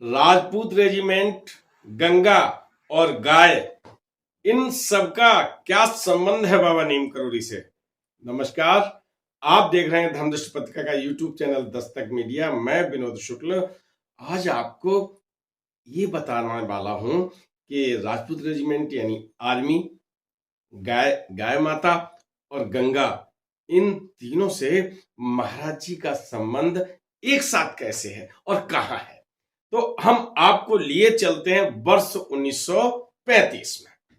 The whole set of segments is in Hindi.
राजपूत रेजिमेंट, गंगा और गाय, इन सबका क्या संबंध है बाबा नीम करोली से। नमस्कार, आप देख रहे हैं धर्मदृष्टि पत्रिका का यूट्यूब चैनल दस्तक मीडिया। मैं विनोद शुक्ल आज आपको ये बताने वाला हूं कि राजपूत रेजिमेंट यानी आर्मी, गाय गाय माता और गंगा, इन तीनों से महाराज जी का संबंध एक साथ कैसे है और कहां है। तो हम आपको लिए चलते हैं वर्ष 1935 में।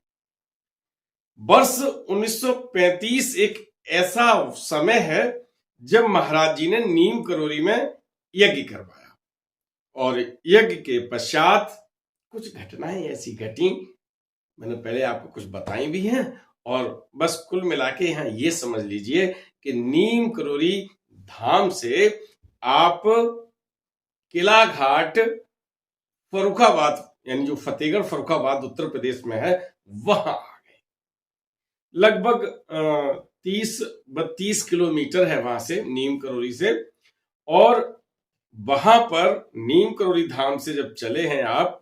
वर्ष 1935 एक ऐसा समय है जब महाराज जी ने नीम करोली में यज्ञ करवाया और यज्ञ के पश्चात कुछ घटनाएं ऐसी घटी, मैंने पहले आपको कुछ बताई भी हैं, और बस कुल मिला के यहां ये समझ लीजिए कि नीम करोली धाम से आप किला घाट फर्रुखाबाद यानी जो फतेहगढ़ फर्रुखाबाद उत्तर प्रदेश में है वहां आ गए। लगभग 30-32 किलोमीटर है वहां से, नीम करोली से। और वहां पर नीम करोली धाम से जब चले हैं आप,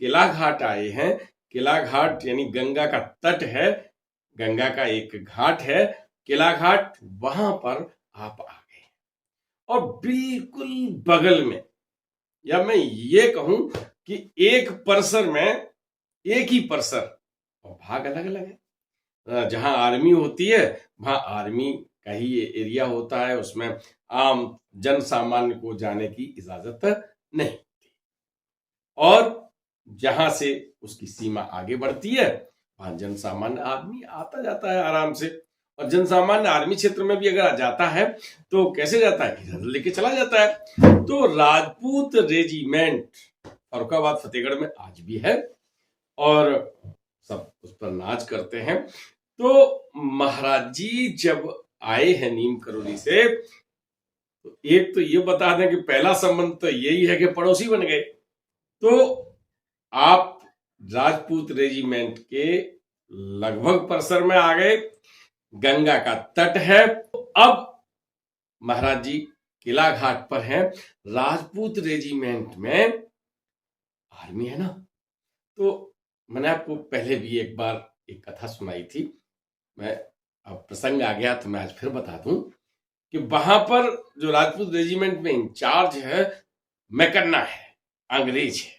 किला घाट आए हैं। किला घाट यानी गंगा का तट है, गंगा का एक घाट है किला घाट, वहां पर आप आ गए। और बिल्कुल बगल में, या मैं ये कहूं कि एक परिसर में, एक ही परिसर और भाग अलग अलग है। जहां आर्मी होती है वहां आर्मी का ही एरिया होता है, उसमें आम जन सामान्य को जाने की इजाजत नहीं होती। और जहां से उसकी सीमा आगे बढ़ती है वहां जन सामान्य आदमी आता जाता है आराम से। और जन सामान्य आर्मी क्षेत्र में भी अगर जाता है तो कैसे जाता है, इधर लेके चला जाता है। तो राजपूत रेजिमेंट फर्रुखाबाद फतेहगढ़ में आज भी है और सब उस पर नाच करते हैं। तो महाराज जी जब आए हैं नीम करोली से, तो एक तो ये बता दें कि पहला संबंध तो यही है कि पड़ोसी बन गए। तो आप राजपूत रेजिमेंट के लगभग परिसर में आ गए, गंगा का तट है। तो अब महाराज जी किला घाट पर हैं। राजपूत रेजिमेंट में आर्मी है ना, तो मैंने आपको पहले भी एक बार एक कथा सुनाई थी, मैं अब प्रसंग आ गया तो मैं आज फिर बता दूं कि वहां पर जो राजपूत रेजिमेंट में इंचार्ज है मैकन्ना है, अंग्रेज है,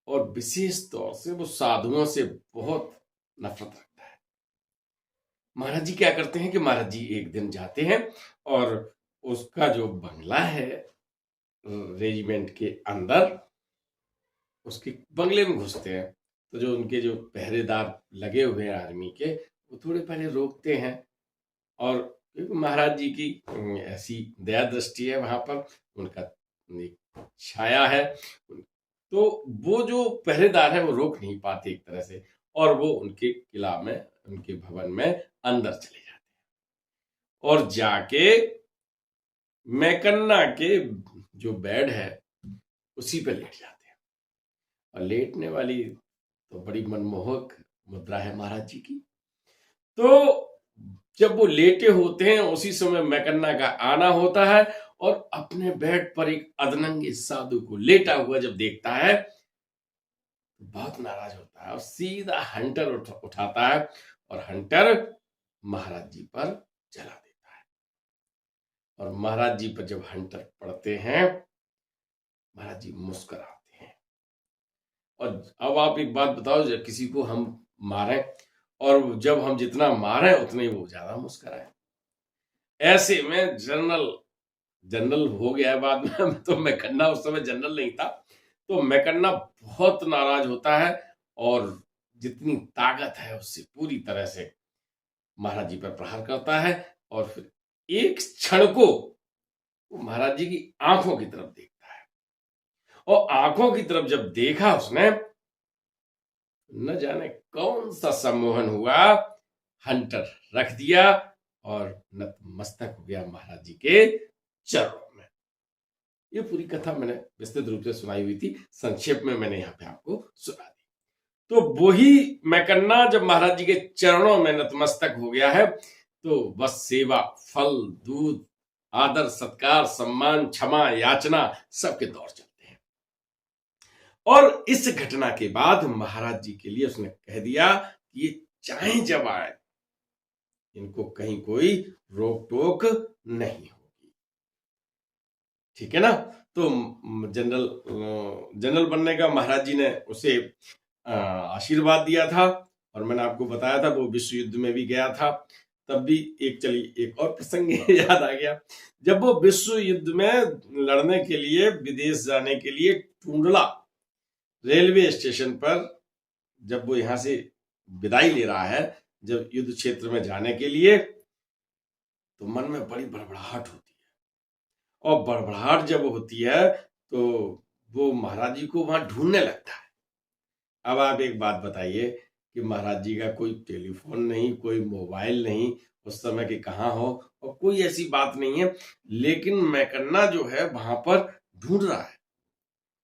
और विशेष तौर से वो साधुओं से बहुत नफरत रखता है। महाराज जी क्या करते हैं कि महाराज जी एक दिन जाते हैं और उसका जो बंगला है रेजिमेंट के अंदर, उसके बंगले में घुसते हैं। तो जो उनके जो पहरेदार लगे हुए हैं आर्मी के, वो थोड़े पहले रोकते हैं। और क्योंकि महाराज जी की ऐसी दया दृष्टि है वहां पर, उनका एक छाया है, तो वो जो पहरेदार है वो रोक नहीं पाते एक तरह से, और वो उनके किला में, उनके भवन में अंदर चले जाते हैं और जाके मैकन्ना के जो बेड है उसी पे लेट जाते हैं। और लेटने वाली तो बड़ी मनमोहक मुद्रा है महाराज जी की। तो जब वो लेटे होते हैं उसी समय मैकन्ना का आना होता है, और अपने बेड पर एक अधनंगे साधु को लेटा हुआ जब देखता है तो बहुत नाराज होता है और सीधा हंटर उठाता है और हंटर महाराज जी पर जला देता है। और महाराज जी पर जब हंटर पड़ते हैं, महाराज जी मुस्कुराते हैं। और अब आप एक बात बताओ, जब किसी को हम मारें और जब हम जितना मारें उतने ही वो ज्यादा मुस्कुराए। ऐसे में जनरल हो गया है बाद में, तो मैकन्ना उस समय जनरल नहीं था, तो मैकन्ना बहुत नाराज होता है और जितनी ताकत है उससे पूरी तरह से महाराज जी पर प्रहार करता है। और फिर एक क्षण को वो महाराज जी की आंखों की तरफ देखता है, और आंखों की तरफ जब देखा उसने, न जाने कौन सा सम्मोहन हुआ, हंटर रख दिया और नतमस्तक हो गया महाराज जी के चरणों में। ये पूरी कथा मैंने विस्तृत रूप से सुनाई हुई थी, संक्षेप में मैंने यहाँ पे आपको सुना दी। तो वही मैकन्ना जब महाराज जी के चरणों में नतमस्तक हो गया है, तो बस सेवा, फल, दूध, आदर, सत्कार, सम्मान, क्षमा, याचना सबके दौर चलते हैं। और इस घटना के बाद महाराज जी के लिए उसने कह दिया कि ये चाहे जब आए, इनको कहीं कोई रोक टोक नहीं होगी। ठीक है ना। तो जनरल बनने का महाराज जी ने उसे आशीर्वाद दिया था। और मैंने आपको बताया था वो विश्व युद्ध में भी गया था। तब भी एक और प्रसंग याद आ गया। जब वो विश्व युद्ध में लड़ने के लिए विदेश जाने के लिए टुंडला रेलवे स्टेशन पर जब वो यहां से विदाई ले रहा है, जब युद्ध क्षेत्र में जाने के लिए, तो मन में बड़ी बड़बड़ाहट होती है। और बड़बड़ाहट जब होती है तो वो महाराज जी को वहां ढूंढने लगता है। अब आप एक बात बताइए कि महाराज जी का कोई टेलीफोन नहीं, कोई मोबाइल नहीं, उस समय के कहाँ हो, और कोई ऐसी बात नहीं है, लेकिन मैकन्ना जो है वहां पर ढूंढ रहा है।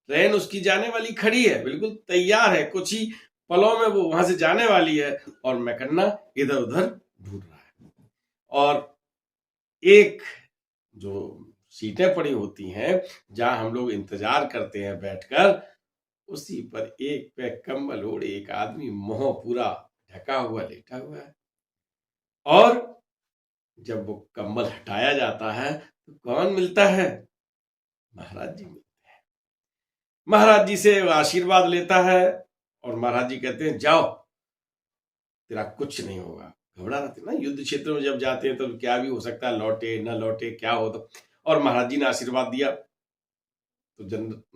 ट्रेन उसकी जाने वाली खड़ी है, बिल्कुल तैयार है, कुछ ही पलों में वो वहां से जाने वाली है, और मैकन्ना इधर उधर ढूंढ रहा है। और एक जो सीटें पड़ी होती हैं जहां हम लोग इंतजार करते हैं बैठकर, उसी पर एक पे कंबल ओढ़े एक आदमी मुंह पूरा ढका हुआ लेटा हुआ है। और जब वो कंबल हटाया जाता है तो कौन मिलता है? महाराज जी मिलते हैं। महाराज जी से आशीर्वाद लेता है और महाराज जी कहते हैं जाओ, तेरा कुछ नहीं होगा। घबरा रहे थे ना, युद्ध क्षेत्र में जब जाते हैं तो क्या भी हो सकता है, लौटे न लौटे क्या हो। तो और महाराज जी ने आशीर्वाद दिया तो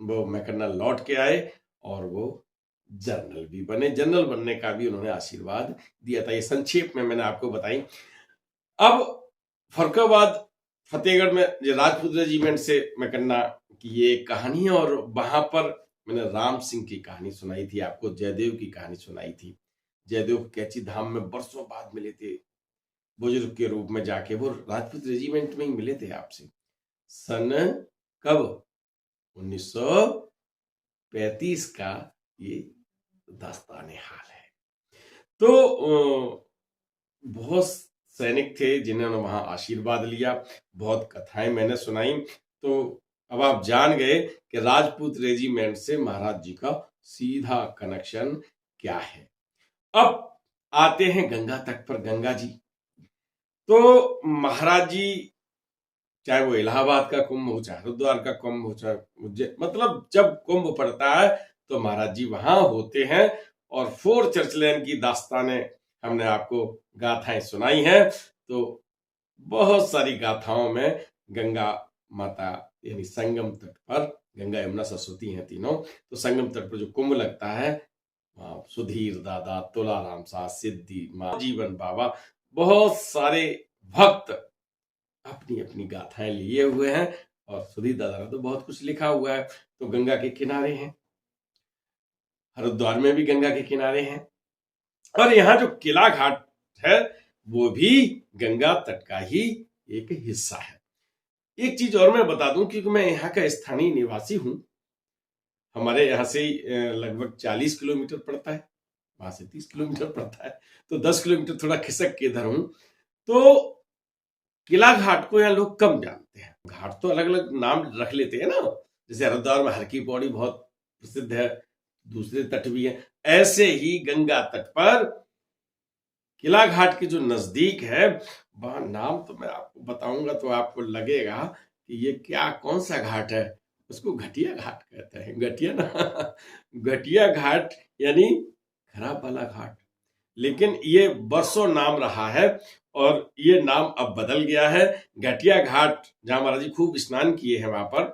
वो मैकन्ना लौट के आए और वो जनरल भी बने। जनरल बनने का भी उन्होंने आशीर्वाद दिया था। ये संक्षेप में मैंने आपको बताई। अब फरुखाबाद फतेहगढ़ में जो राजपूत रेजिमेंट से मैकन्ना की ये कहानी है। और वहां पर मैंने राम सिंह की कहानी सुनाई थी आपको, जयदेव की कहानी सुनाई थी। जयदेव कैची धाम में बरसों बाद मिले थे, बुजुर्ग के रूप में जाके। वो राजपूत रेजिमेंट में ही मिले थे आपसे। सन कब? 1935 का ये दास्तान हाल है। तो बहुत सैनिक थे जिन्होंने वहां आशीर्वाद लिया, बहुत कथाएं मैंने सुनाई। तो अब आप जान गए कि राजपूत रेजिमेंट से महाराज जी का सीधा कनेक्शन क्या है। अब आते हैं गंगा तट पर, गंगा जी। तो महाराज जी, चाहे वो इलाहाबाद का कुंभ हो, चाहे हरिद्वार का कुंभ हो, चाहे मतलब जब कुंभ पड़ता है तो महाराज जी वहां होते हैं। और 4 चर्चलैंड की दास्तानें हमने आपको गाथाएं सुनाई हैं। तो बहुत सारी गाथाओं में गंगा माता यानी संगम तट पर, गंगा यमुना सरस्वती हैं तीनों, तो संगम तट पर जो कुंभ लगता है वहां सुधीर दादा, तुलाराम सा, सिद्धि मां, जीवन बाबा, बहुत सारे भक्त अपनी अपनी गाथाएं लिए हुए हैं। और सुधीर दादा ने तो बहुत कुछ लिखा हुआ है। तो गंगा के किनारे हैं, हरिद्वार में भी गंगा के किनारे हैं, और यहाँ जो किला घाट है वो भी गंगा तट का ही एक हिस्सा है। एक चीज और मैं बता दूं, क्योंकि मैं यहाँ का स्थानीय निवासी हूं। हमारे यहाँ से लगभग 40 किलोमीटर पड़ता है, वहां से 30 किलोमीटर पड़ता है, तो 10 किलोमीटर थोड़ा खिसक के इधर हूं। तो किला घाट को यहाँ लोग कम जानते हैं। घाट तो अलग अलग नाम रख लेते हैं ना, जैसे हरिद्वार में हर की पौड़ी बहुत प्रसिद्ध है, दूसरे तट भी है। ऐसे ही गंगा तट पर किला घाट के जो नजदीक है, वहां नाम तो मैं आपको बताऊंगा तो आपको लगेगा कि ये क्या, कौन सा घाट है। उसको घटिया घाट कहते हैं। घटिया ना घटिया घाट यानी खराब वाला घाट। लेकिन ये बरसों नाम रहा है और ये नाम अब बदल गया है। घटिया घाट, जहां महाराज जी खूब स्नान किए हैं वहां पर,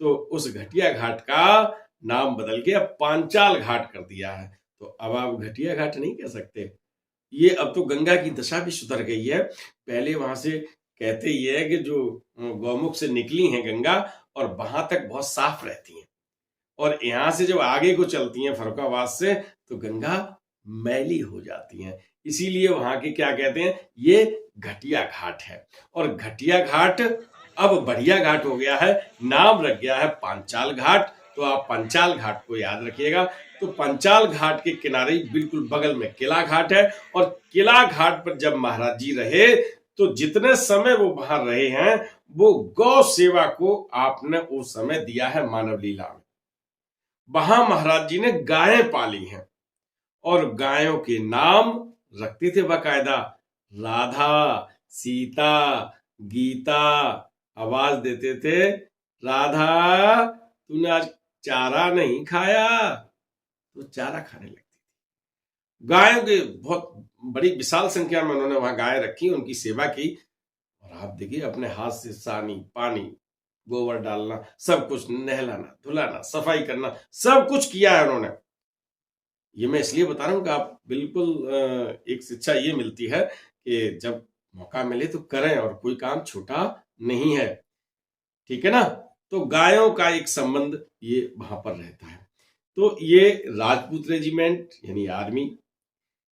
तो उस घटिया घाट का नाम बदल के अब पांचाल घाट कर दिया है। तो अब आप घटिया घाट नहीं कह सकते। ये अब तो गंगा की दशा भी सुधर गई है। पहले वहां से कहते ये है कि जो गौमुख से निकली हैं गंगा, और वहां तक बहुत साफ रहती हैं, और यहां से जब आगे को चलती हैं फरुखाबाद से, तो गंगा मैली हो जाती हैं। इसीलिए वहां के क्या कहते हैं, ये घटिया घाट है। और घटिया घाट अब बढ़िया घाट हो गया है, नाम रख गया है पांचाल घाट। तो आप पंचाल घाट को याद रखिएगा। तो पंचाल घाट के किनारे बिल्कुल बगल में किला घाट है। और किला घाट पर जब महाराज जी रहे, तो जितने समय वो वहां रहे हैं, वो गौ सेवा को आपने उस समय दिया है मानव लीला में। वहां महाराज जी ने गायें पाली हैं और गायों के नाम रखते थे बाकायदा। राधा, सीता, गीता। आवाज देते थे, राधा तूने आज चारा नहीं खाया, तो चारा खाने लगती थी। गायों के बहुत बड़ी विशाल संख्या में उन्होंने वहां गायें रखी, उनकी सेवा की। और आप देखिए अपने हाथ से सानी, पानी, गोबर डालना, सब कुछ, नहलाना, धुलाना, सफाई करना, सब कुछ किया है उन्होंने। ये मैं इसलिए बता रहा हूं कि आप बिल्कुल एक शिक्षा ये मिलती है कि जब मौका मिले तो करें और कोई काम छोटा नहीं है। ठीक है ना? तो गायों का एक संबंध ये वहां पर रहता है। तो ये राजपूत रेजिमेंट यानी आर्मी,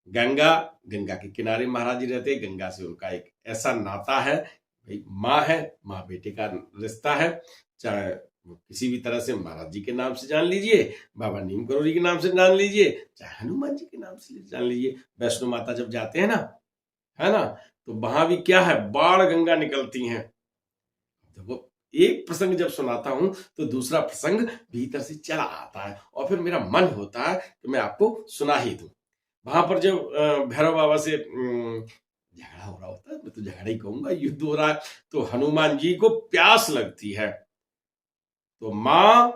गंगा, गंगा के किनारे महाराज जी रहते, गंगा से उनका एक ऐसा नाता है, भाई माँ है, माँ बेटे का रिश्ता है। चाहे वो किसी भी तरह से महाराज जी के नाम से जान लीजिए, बाबा नीम करोली के नाम से जान लीजिए, चाहे हनुमान जी के नाम से जान लीजिए। वैष्णो माता जब जाते हैं ना, है ना, तो वहां भी क्या है, बाण गंगा निकलती हैं। देखो, एक प्रसंग जब सुनाता हूं तो दूसरा प्रसंग भीतर से चला आता है और फिर मेरा मन होता है कि मैं आपको सुना ही दूं। वहां पर जब भैरव बाबा से झगड़ा हो रहा होता है, मैं तो झगड़ा ही कहूंगा, युद्ध हो रहा है, तो हनुमान जी को प्यास लगती है, तो माँ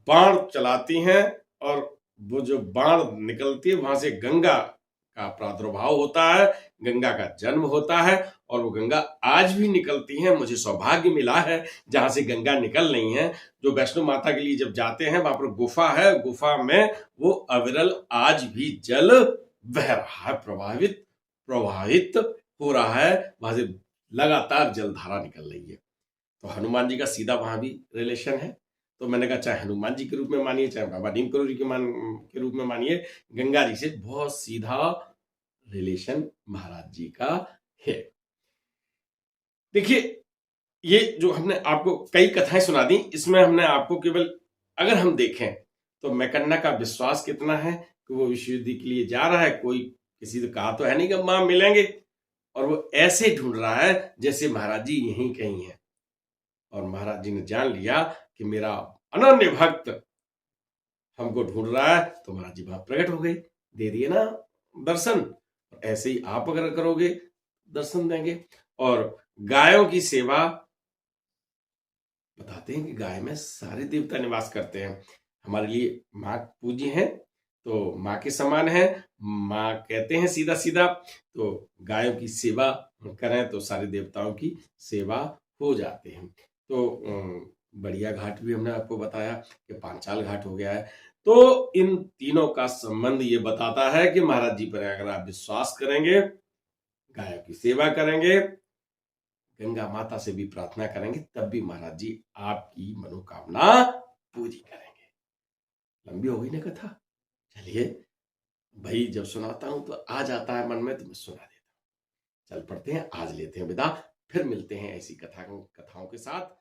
बाण चलाती हैं और वो जो बाण निकलती है वहां से गंगा का प्रादुर्भाव होता है, गंगा का जन्म होता है। और वो गंगा आज भी निकलती हैं। मुझे सौभाग्य मिला है जहां से गंगा निकल रही हैं। जो वैष्णो माता के लिए जब जाते हैं वहां पर गुफा है, गुफा में वो अविरल आज भी जल बह रहा है, प्रवाहित प्रवाहित हो रहा है, वहां से लगातार जलधारा निकल रही है। तो हनुमान जी का सीधा वहां भी रिलेशन है। तो मैंने कहा चाहे हनुमान जी के रूप में मानिए, चाहे बाबा नीम करोली के रूप में मानिए, गंगा जी से बहुत सीधा रिलेशन महाराज जी का है। देखिए, ये जो हमने आपको कई कथाएं सुना दी, इसमें हमने आपको केवल, अगर हम देखें तो मैकन्ना का विश्वास कितना है कि वो विश्व युद्ध के लिए जा रहा है। कोई किसी से कहा तो है नहीं कि मां मिलेंगे, और वो ऐसे ढूंढ रहा है जैसे महाराज जी यहीं कहीं है। और महाराज जी ने जान लिया कि मेरा अनन्य भक्त हमको ढूंढ रहा है, तो महाराज जी वहां प्रकट हो गए, दे दिए ना दर्शन। ऐसे ही आप अगर करोगे दर्शन देंगे। और गायों की सेवा, बताते हैं कि गाय में सारे देवता निवास करते हैं। हमारे लिए माँ पूज्य है, तो माँ के समान है, माँ कहते हैं सीधा सीधा। तो गायों की सेवा करें तो सारे देवताओं की सेवा हो जाते हैं। तो बढ़िया घाट भी हमने आपको बताया कि पांचाल घाट हो गया है। तो इन तीनों का संबंध ये बताता है कि महाराज जी पर अगर आप विश्वास करेंगे, गायों की सेवा करेंगे, गंगा माता से भी प्रार्थना करेंगे, तब भी महाराज जी आपकी मनोकामना पूरी करेंगे। लंबी हो गई ना कथा? चलिए भाई, जब सुनाता हूं तो आ जाता है मन में, तो मैं सुना देता हूं। चल पड़ते हैं, आज लेते हैं विदा, फिर मिलते हैं ऐसी कथाओं के साथ।